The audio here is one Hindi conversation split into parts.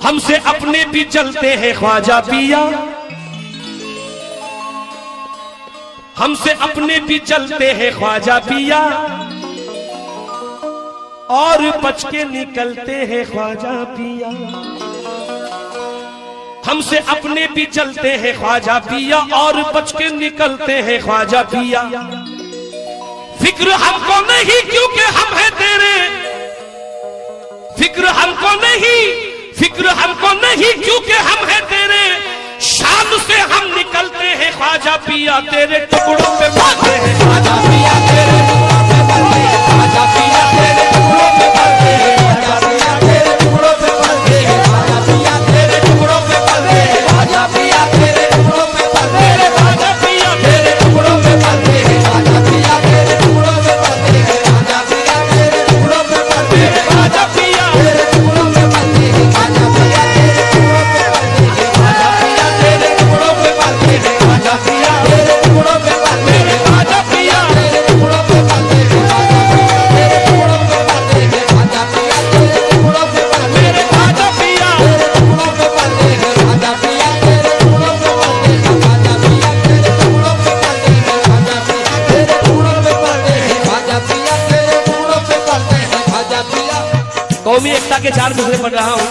हमसे अपने भी चलते हैं ख्वाजा पिया, हमसे अपने भी चलते हैं ख्वाजा पिया, और बच के निकलते हैं ख्वाजा पिया। हमसे अपने भी चलते हैं ख्वाजा पिया, और बच के निकलते हैं ख्वाजा पिया। फिक्र हमको नहीं क्योंकि हम हैं तेरे, फिक्र हमको नहीं, फिक्र हमको नहीं क्योंकि हम हैं तेरे। शाम से हम निकलते हैं ख्वाजा पिया, तेरे टुकड़ों पे मरते हैं ख्वाजा पिया, तेरे टुकड़ों पे मरते हैं ख्वाजा पिया, तेरे टुकड़ों पे मरते हैं ख्वाजा पिया, तेरे टुकड़ों पे मरते हैं ख्वाजा पिया, तेरे टुकड़ों पे मरते हैं ख्वाजा पिया, तेरे टुकड़ों पे मरते हैं ख्वाजा पिया, तेरे टुकड़ों पे मरते हैं ख्वाजा पिया, तेरे टुकड़ों पे मरते हैं ख्वाजा पिया, तेरे टुकड़ों पे मरते हैं ख्वाजा पिया, तेरे टुकड़ों पे मरते हैं ख्वाजा पिया, तेरे टुकड़ों पे मरते हैं ख्वाजा पिया, तेरे टुकड़ों पे मरते हैं ख्वाजा पिया, तेरे टुकड़ों पे मरते हैं ख्वाजा पिया, तेरे टुकड़ों पे मरते हैं ख्वाजा पिया, तेरे टुकड़ों पे मरते हैं ख्वाजा पिया, तेरे टुकड़ों पे मरते हैं ख्वाजा पिया, तेरे टुकड़ों पे मरते हैं ख्वाजा पिया, तेरे टुकड़ों पे मरते हैं ख्वाजा पिया, तेरे टुकड़ों पे मरते हैं ख्वाजा पिया। कौमी एकता के 4 मिसरे पढ़ रहा हूं।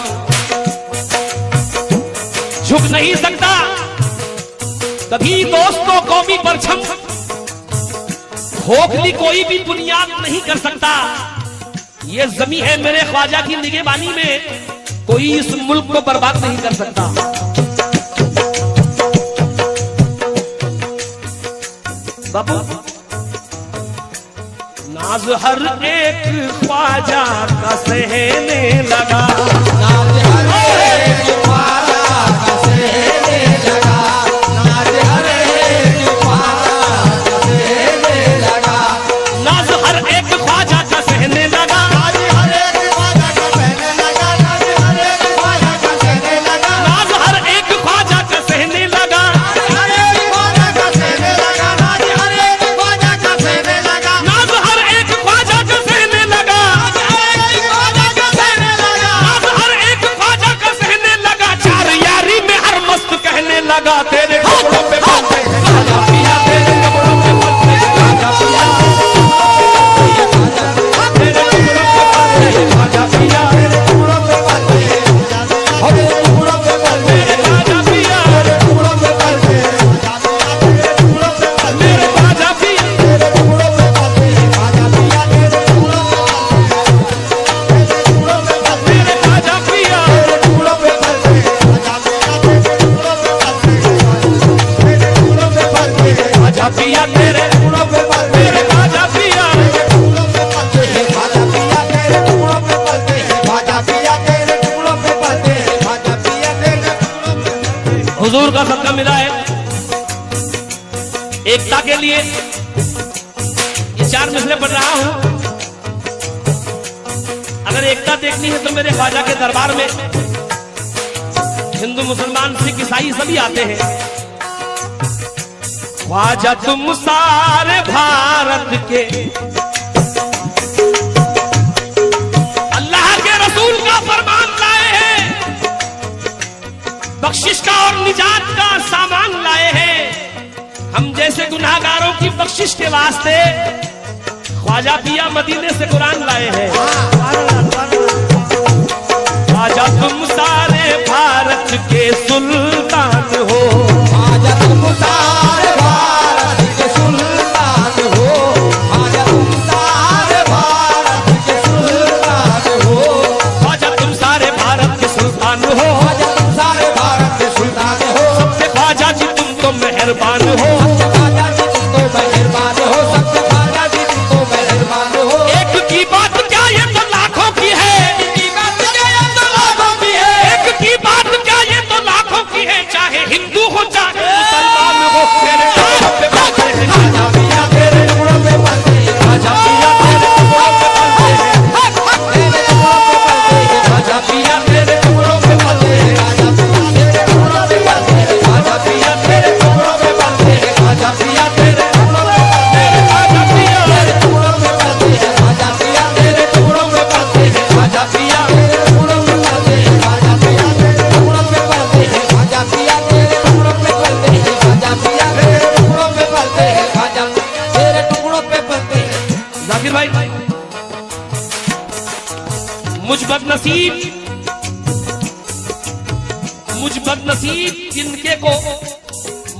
झुक नहीं सकता कभी दोस्तों कौमी परछम, खोखली कोई भी बुनियाद नहीं कर सकता। ये जमी है मेरे ख्वाजा की निगहबानी में, कोई इस मुल्क को बर्बाद नहीं कर सकता। बाबू नाज हर एक ख्वाजा का सहने लगा, नाज हर एक ख्वाजा का सहने लगा, नाज हर एक ख्वाजा का सहने लगा, नाज हर एक ख्वाजा का सहने लगा, नाज हर एक ख्वाजा का सहने लगा, नाज हर एक ख्वाजा का सहने लगा, नाज हर एक ख्वाजा का सहने लगा, हर एक ख्वाजा का सहने लगा, नाज हर एक ख्वाजा का सहने लगा, नाज हर एक ख्वाजा का सहने लगा, नाज हर एक ख्वाजा का सहने लगा, चार यारी में हर मस्त कहने लगा, तेरे कपड़ों पे मरते हैं ख्वाजा पिया, तेरे कपड़ों पे मरते हैं ख्वाजा पिया, तेरे कपड़ों पे मरते हैं ख्वाजा पिया, तेरे कपड़ों पे मरते हैं ख्वाजा पिया, तेरे कपड़ों पे मरते हैं ख्वाजा पिया, तेरे कपड़ों पे मरते हैं ख्वाजा पिया, तेरे कपड़ों पे मरते हैं ख्वाजा पिया, तेरे कपड़ों पे मरते हैं ख्वाजा पिया, तेरे कपड़ों पे मरते हैं ख्वाजा पिया, तेरे टुकड़ों पे मरते हैं ख्वाजा पिया, तेरे टुकड़ों पे मरते हैं ख्वाजा पिया, तेरे टुकड़ों पे मरते हैं ख्वाजा पिया, तेरे टुकड़ों पे मरते हैं। हुजूर का सदका मिला है एकता के लिए, ये 4 मिसरे पढ़ रहा हूं। अगर एकता देखनी है तो मेरे ख्वाजा के दरबार में हिंदू मुसलमान सिख ईसाई सभी आते हैं। ख्वाजा तुम सारे भारत के अल्लाह के रसूल का फरमान लाए हैं, बख्शिश का और निजात का सामान लाए हैं। हम जैसे गुनाहगारों की बख्शिश के वास्ते ख्वाजा पिया मदीने से कुरान लाए हैं। ख्वाजा तुम सारे भारत के सुल्तान हो, ख्वाजा तुम सारे भारत के सुल्तान हो, ख्वाजा तुम सारे भारत के सुल्तान हो, ख्वाजा तुम सारे भारत के सुल्तान हो, ख्वाजा तुम सारे भारत के सुल्तान हो, सबसे ख्वाजा जी तुम तो मेहरबान हो, सबसे ख्वाजा जी तुम तो मेहरबान हो, सबसे ख्वाजा जी तुम तो मेहरबान हो। एक की बात क्या ये तो लाखों की है, एक की बात क्या ये तो लाखों की है, एक की बात क्या ये तो लाखों की है।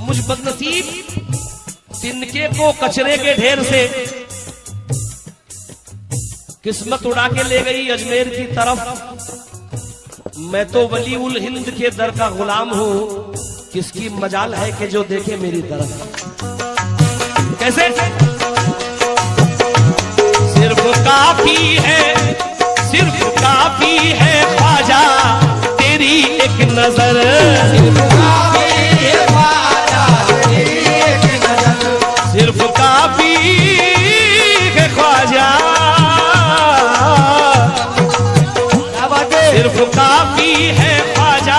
मुझ बदनसीब तिनके को कचरे के ढेर से किस्मत उड़ा के ले गई अजमेर की तरफ। मैं तो वली उल हिंद के दर का गुलाम हूं, किसकी मजाल है कि जो देखे मेरी तरफ। कैसे? सिर्फ काफी है ख्वाजा तेरी एक नजर, सिर्फ काफी है ख्वाजा तेरी एक नजर, सिर्फ काफी है ख्वाजा, सिर्फ काफी है ख्वाजा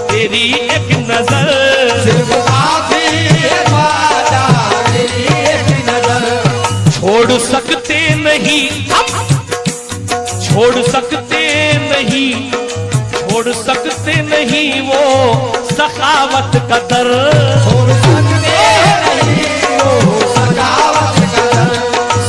तेरी एक नजर, सिर्फ काफी है ख्वाजा तेरी एक नजर। छोड़ सकते नहीं हम, छोड़ सकते नहीं, छोड़ सकते नहीं वो सखावत का दर, छोड़ सकते नहीं वो सखावत का दर।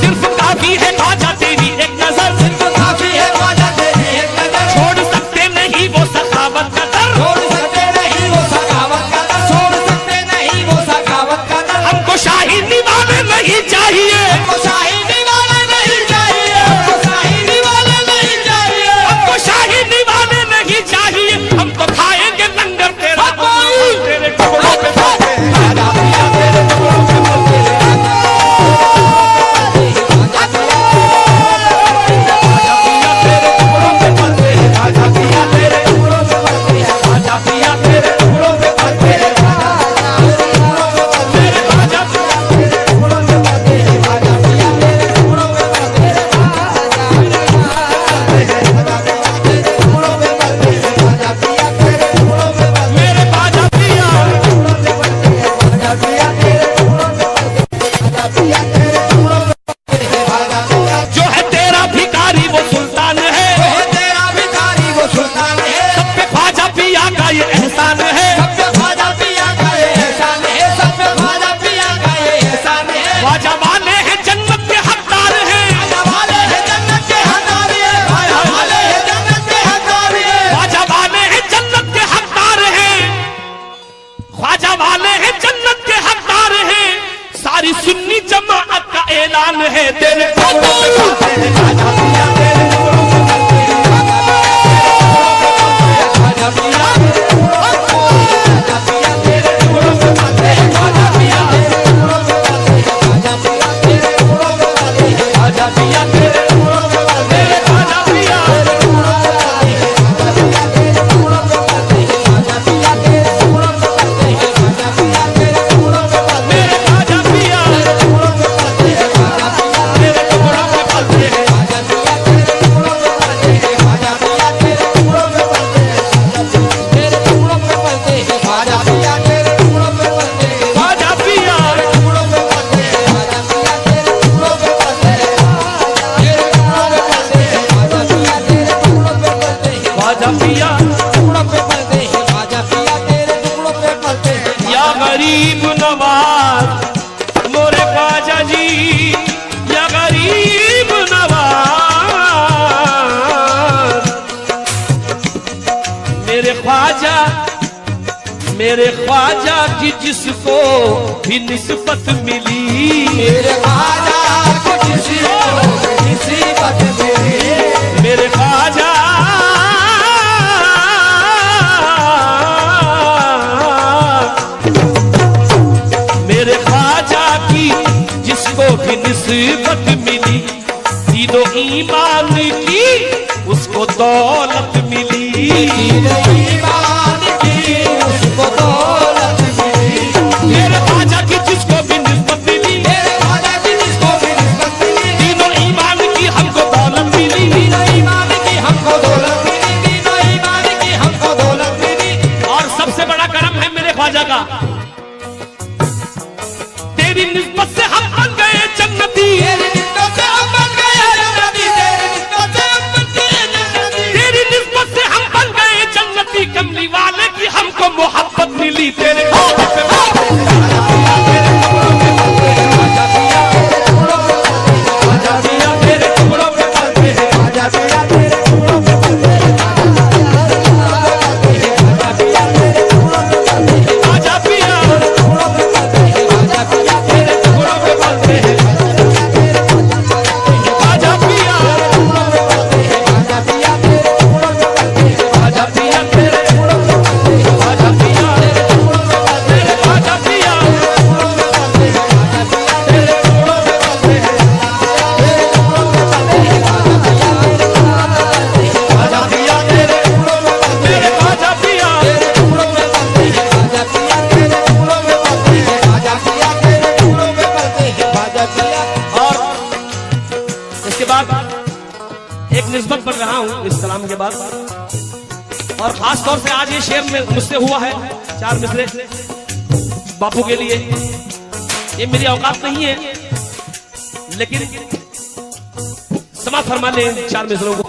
सिर्फ काफी है ख्वाजा तेरी एक नजर, सिर्फ काफी है ख्वाजा तेरी एक नजर। छोड़ सकते नहीं वो सखावत का दर, छोड़ सकते नहीं वो सखावत का दर, छोड़ सकते नहीं वो सखावत का दर। हमको शाही दीवाने नहीं चाहिए, हमको शाही दीवाने नहीं चाहिए, हमको शाही दीवाने नहीं चाहिए, हमको शाही दीवाने नहीं चाहिए। हम तो खाएंगे लंगर तेरा तेरे टुकड़ों पे बातें, राजा पिया तेरे टुकड़ों पे बातें, राजा पिया तेरे टुकड़ों पे बातें, राजा पिया तेरे टुकड़ों पे बातें, राजा पिया तेरे टुकड़ों पे बातें, राजा पिया तेरे टुकड़ों पे बातें, राजा पिया तेरे टुकड़ों पे बातें, मेरे बाजा पिया जो है तेरा भिखारी वो सुल्तान है, तेरा भिखारी वो सुल्तान है। सब पे ख्वाजा पिया का ये एहसान है, सब पे ख्वाजा पिया का ये एहसान है, सब पे ख्वाजा पिया का ये एहसान है। ख्वाजा वाले हैं जन्नत के हकदार हैं, ख्वाजा वाले हैं जन्नत के हकदार हैं, ख्वाजा वाले हैं जन्नत के हकदार हैं, ख्वाजा वाले हैं जन्नत के हकदार हैं, ख्वाजा वाले हैं जन्नत के हकदार हैं। सारी सुन्नी जमाअत का ऐलान है तेरे टुकड़ों पे बातें हैं, ख्वाजा पिया तेरे टुकड़ों पे बातें हैं, ख्वाजा पिया तेरे टुकड़ों पे बातें हैं, ख्वाजा पिया तेरे टुकड़ों पे बातें हैं, ख्वाजा पिया तेरे टुकड़ों पे बातें हैं, ख्वाजा पिया तेरे टुकड़ों पे बातें हैं, ख्वाजा पिया तेरे टुकड़ों पे बातें हैं, ख्वाजा पिया तेरे टुकड़ों पे बातें हैं, ख्वाजा पिया तेरे टुकड़ों पे बातें हैं, मेरे ख्वाजा पिया तेरे टुकड़ों पे बातें हैं, ख्वाजा पिया तेरे टुकड़ों पे बातें हैं, ख्वाजा पिया तेरे टुकड़ों पे बातें हैं, ख्वाजा पिया तेरे टुकड़ों पे बातें हैं, तेरे टुकड़ों पे बातें हैं, ख्वाजा पिया तेरे टुकड़ों पे बातें हैं, ख्वाजा पिया तेरे टुकड़ों पे बातें हैं, ख्वाजा पिया तेरे टुकड़ों पे बातें हैं, तेरे टुकड़ों पे बातें हैं, ख्वाजा पिया तेरे टुकड़ों पे बातें हैं, ख्वाजा पिया टुकड़ों पे बातें हैं, ख्वाजा पिया तेरे टुकड़ों पे बातें हैं। या गरीब नवाज मोरे ख्वाजा जी, या गरीब नवाज मेरे ख्वाजा की जिसको भी निस्बत मिली, मेरे ख्वाजा को जिसको भी निस्बत मिली, मेरे ख्वाजा मेरे ख्वाजा की जिसको भी निस्बत मिली, दीदो ईमान की उसको दौलत मिली, दीदो ईमान की उसको दौलत मिली, मेरे ख्वाजा की जिसको भी निस्बत मिली, मेरे ख्वाजा की जिसको भी निस्बत मिली, दीदो ईमान की हमको दौलत मिली, दीदो ईमान की हमको दौलत मिली, दीदो ईमान की हमको दौलत मिली। और सबसे बड़ा करम है मेरे ख्वाजा का, तेरी निस्बत से हम बन गए जन्नती, तेरी निस्बत से हम बन गए जन्नती, तेरी निस्बत से हम बन गए जन्नती, तेरी निस्बत से हम बन गए जन्नती। सलाम के बाद। और खास तौर से आज ये शेर में मुझसे हुआ है 4 मिसरे बापू के लिए। ये मेरी औकात नहीं है, लेकिन समाज फरमा ले 4 मिसरों को।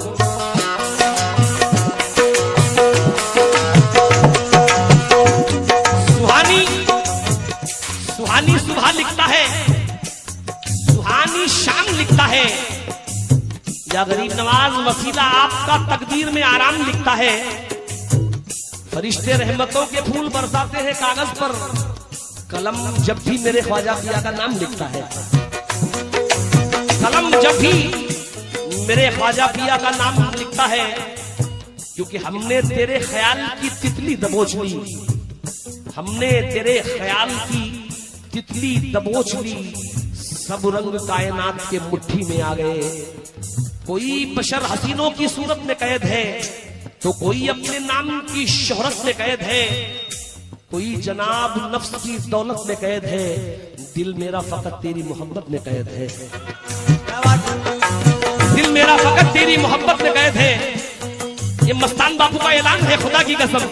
सुहानी सुबह लिखता है, सुहानी शाम लिखता है, या गरीब नवाज वसीला आपका तकदीर में आराम लिखता है। फरिश्ते रहमतों के फूल बरसाते हैं कागज पर, कलम जब भी मेरे ख्वाजा पिया का नाम लिखता है। कलम जब भी मेरे ख्वाजा पिया का नाम लिखता है, क्योंकि हमने तेरे ख्याल की तितली दबोच ली, हमने तेरे ख्याल की तितली दबोच ली, सब रंग कायनात के मुट्ठी में आ गए। कोई बशर हसीनों की सूरत में कैद है, तो कोई अपने नाम की शोहरत में कैद है, कोई जनाब नफ्स की दौलत में कैद है, दिल मेरा फकत तेरी मोहब्बत में कैद है। दिल मेरा फकत तेरी मोहब्बत में कैद है। ये मस्तान बापू का ऐलान है, खुदा की कसम।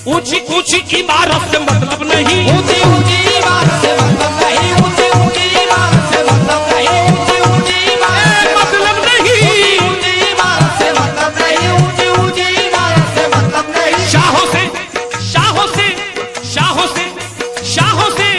ऊंची ऊंची इमारत से मतलब नहीं, ऊंची ऊंची इमारत से मतलब नहीं, ऊंची ऊंची इमारत से मतलब नहीं, ऊंची ऊंची इमारत से मतलब नहीं, ऊंची इमारत से मतलब नहीं, ऊंची ऊंची इमारत से मतलब नहीं। शाहों से शाहों से शाहों से शाहों से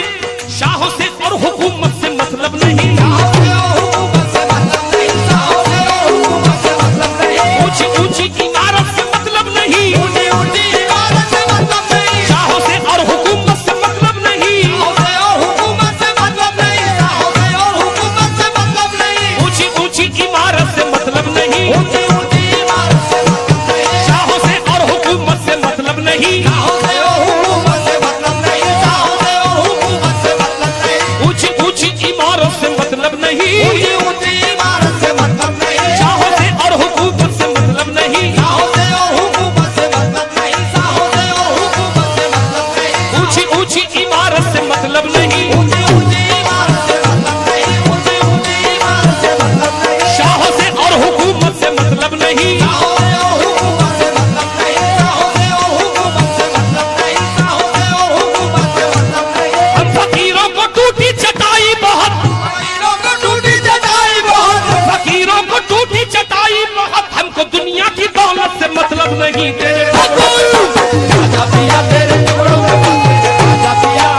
शाहों से और हुकूमत से मतलब नहीं, शाहों से और हुकूमत से मतलब नहीं, शाहों से और हुकूमत से मतलब नहीं। ऊंची ऊंची इमारत से मतलब नहीं, ऊंची ऊंची इमारत से मतलब नहीं, शाहों से और हुकूमत से मतलब नहीं, शाहों से और हुकूमत से मतलब नहीं, शाहों से और हुकूमत से मतलब नहीं। ऊंची ऊंची इमारत से मतलब नहीं, ऊंची ऊंची इमारत से मतलब नहीं, शाहों से और हुकूमत से मतलब नहीं, शाहों से और हुकूमत से मतलब नहीं, शाहों से और हुकूमत से मतलब नहीं। ऊंची ऊंची इमारत से मतलब नहीं, ऊंची ऊंची इमारत से मतलब नहीं, शाहों से और हुकूमत से मतलब नहीं, शाहों से और हुकूमत से मतलब नहीं, शाहों से और हुकूमत से मतलब नहीं। ऊंची ऊंची इमारत से मतलब नहीं, ऊंची ऊंची इमारत से मतलब नहीं, ऊंची ऊंची इमारत से मतलब नहीं, शाहों से और हुकूमत से मतलब नहीं, शाहों से और हुकूमत से मतलब नहीं, शाहों से और हुकूमत से मतलब नहीं, शाहों से और हुकूमत से मतलब नहीं। हम फकीरों को टूटी चटाई बहुत, फकीरों को टूटी चटाई बहुत, फकीरों को टूटी चटाई बहुत, हमको दुनिया की दौलत से मतलब नहीं। तेरे राजा पिया तेरे टुकड़ों पे पलते हैं, राजा पिया,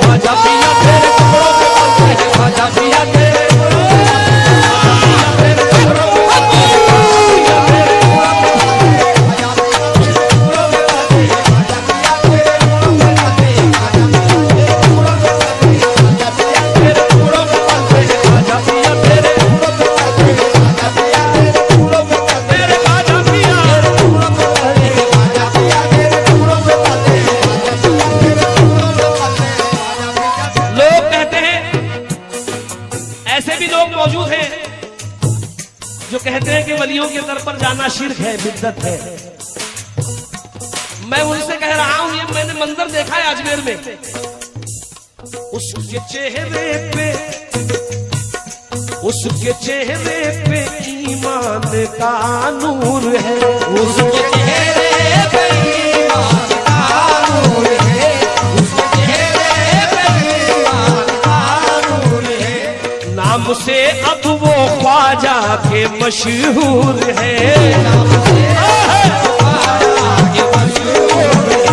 राजा पिया तेरे टुकड़ों पे पलते हैं, राजा पिया तेरे टुकड़ों पे पलते हैं, तेरे टुकड़ों पे पलते हैं, राजा पिया तेरे टुकड़ों पे पलते हैं, राजा पिया तेरे टुकड़ों पे पलते हैं, राजा पिया तेरे टुकड़ों पे पलते हैं, राजा पिया तेरे टुकड़ों पे पलते हैं, राजा पिया तेरे टुकड़ों पे पलते हैं, राजा पिया तेरे टुकड़ों पे पलते हैं, राजा पिया तेरे टुकड़ों पे पलते हैं, राजा पिया तेरे टुकड़ों पे पलते हैं, राजा पिया तेरे टुकड़ों पे पलते हैं, राजा पिया। लोग कहते हैं, ऐसे भी लोग मौजूद हैं जो कहते हैं कि वलियों के दर पर जाना शिर्क है, बिद्दत है। मैं उनसे कह रहा हूं, ये मैंने मंजर देखा है अजमेर में। उसके चेहरे पे, उसके चेहरे पे ईमान का नूर है, उसके चेहरे पे ईमान का नूर है, उसके चेहरे पे ईमान का नूर है। नाम से अब वो ख्वाजा के मशहूर है, नाम से ख्वाजा के मशहूर है।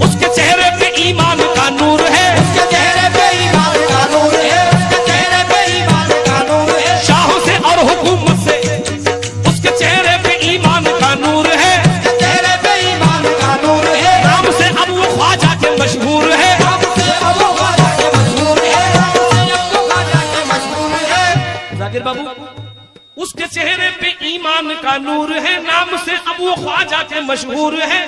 उसके चेहरे पे ईमान का नूर है, उसके चेहरे पे ईमान का नूर है, उसके चेहरे पे ईमान का नूर है। शाहों से और हुकूमत से उसके चेहरे पे ईमान का नूर है, उसके चेहरे पे ईमान का नूर है। नाम से अब वो ख्वाजा के मशहूर है, नाम से अब वो ख्वाजा के मशहूर है, नाम से अब वो ख्वाजा के मशहूर है। जाकिर बाबू, उसके चेहरे पे ईमान का नूर है, नाम से अब वो ख्वाजा के मशहूर है।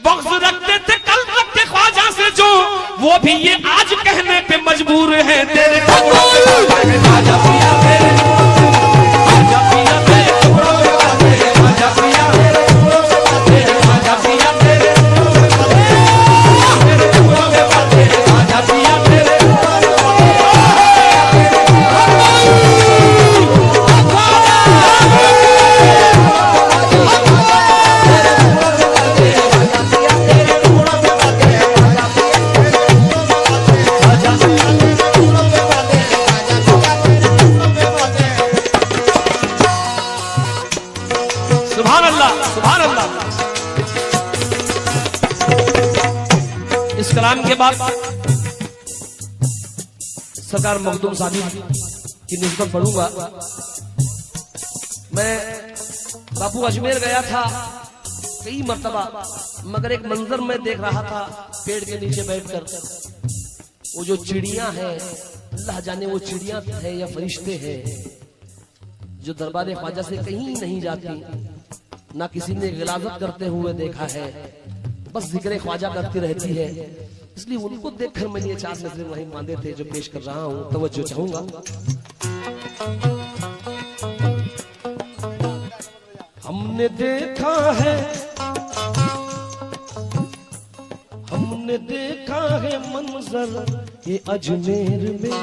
बग़्ज़ रखते थे कल तक के ख्वाजा से जो, वो भी ये आज कहने पे मजबूर है। तेरे टुकड़ों पे पलते हैं, राजा पिया तेरे टुकड़ों पे पलते हैं, राजा पिया तेरे टुकड़ों पे पलते हैं, राजा पिया तेरे टुकड़ों पे पलते हैं, राजा पिया तेरे टुकड़ों पे पलते हैं, तेरे टुकड़ों पे पलते हैं, राजा पिया तेरे टुकड़ों पे पलते हैं। सुभान अल्लाह, सुभान अल्लाह। इस कलाम के बाद सरकार मखदूम साहब की निस्बत पढ़ूंगा। मैं बापू अजमेर गया था कई मर्तबा, मगर एक मंजर में देख रहा था पेड़ के नीचे बैठकर, वो जो चिड़ियां हैं, अल्लाह जाने वो चिड़ियां है या फरिश्ते हैं, जो दरबार ख्वाजा से कहीं नहीं जाती, ना किसी ने गिलाजत करते हुए देखा है, बस जिक्र ख्वाजा करती रहती है। इसलिए उनको देखकर मैंने ये 4 नजरें वहीं बांधे थे जो पेश कर रहा हूं, तवज्जो चाहूंगा। हमने देखा है, हमने देखा है मंजर ये अजमेर में,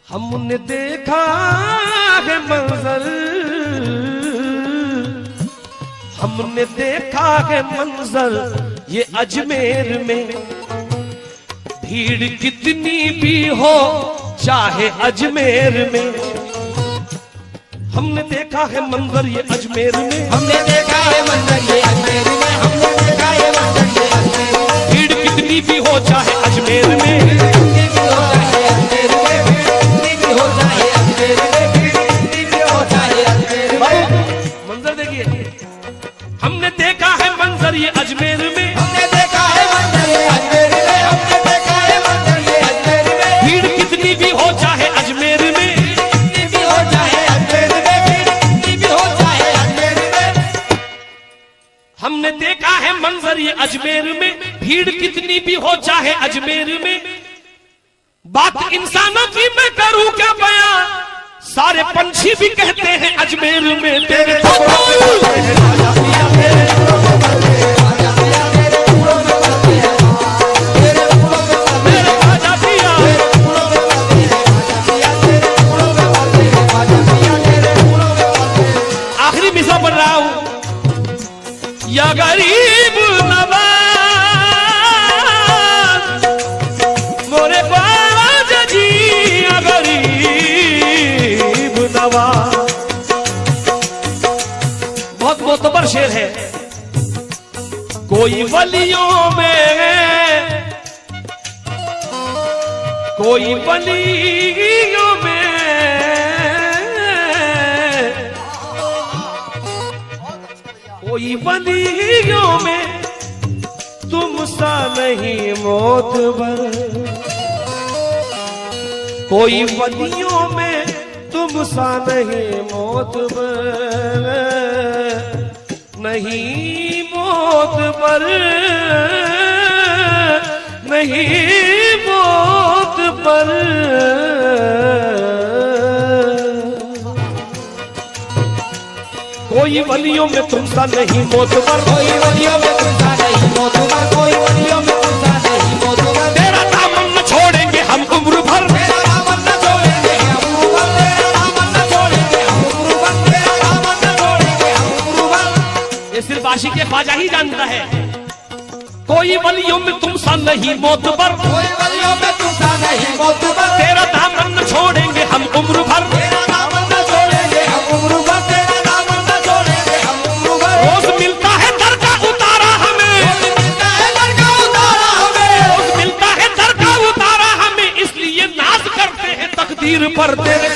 हमने देखा है मंजर, हमने देखा है मंजर ये अजमेर में, भीड़ कितनी भी हो चाहे अजमेर में, हमने देखा है मंजर ये अजमेर में, हमने देखा है मंजर ये अजमेर में, हमने देखा है मंजर ये अजमेर में, भीड़ कितनी भी हो चाहे अजमेर में, कितनी भी हो चाहे अजमेर में, कितनी भी हो चाहे अजमेर में, कितनी भी हो चाहे अजमेर में। मंजर देखिए, हमने देखा है मंजर ये अजमेर में, हमने देखा है मंजर ये अजमेर में, हमने देखा है मंजर ये अजमेर में, भीड़ कितनी भी हो चाहे अजमेर में, कितनी भी हो चाहे अजमेर में, कितनी भी हो चाहे अजमेर में। हमने देखा है मंजर ये अजमेर में, भीड़ कितनी भी हो चाहे अजमेर में। बात इंसानों की मैं करूं क्या बयां, सारे पंछी भी कहते हैं अजमेर में तेरे आखिरी मिसरा पढ़ रहा हूं। या गरीब नवाज मोरे ख्वाजा जी, या गरीब नवाज, बहुत मोतबर शेर है। कोई वलियों में, कोई वलियों में, कोई वलियों में तुम सा नहीं मोतबर, कोई वलियों में तुम सा नहीं मोतबर, नहीं मोतबर, नहीं मोतबर। कोई वलियों में तुम सा नहीं मोतबर, कोई वलियों में तुम सा नहीं मोतबर, कोई वलियों में तुम सा नहीं मोतबर। तेरा दामन न छोड़ेंगे हम उम्र भर, तेरा दामन न छोड़ेंगे हम उम्र भर, तेरा दामन न छोड़ेंगे हम उम्र भर, तेरा दामन न छोड़ेंगे हम उम्र भर। ये सिर्फ आशिक ख्वाजा ही जानता है। कोई वलियों में तुम सा नहीं मोतबर, कोई वलियों में तुम सा नहीं मोतबर, तेरा दामन न छोड़ेंगे हम उम्र भर, तेरा दामन न छोड़ेंगे हम उम्र भर, तेरा दामन न छोड़ेंगे हम उम्र भर। रोज मिलता है दर का उतारा हमें, रोज मिलता है दर का उतारा हमें, रोज मिलता है दर का उतारा हमें, इसलिए नाज करते हैं तकदीर पर तेरे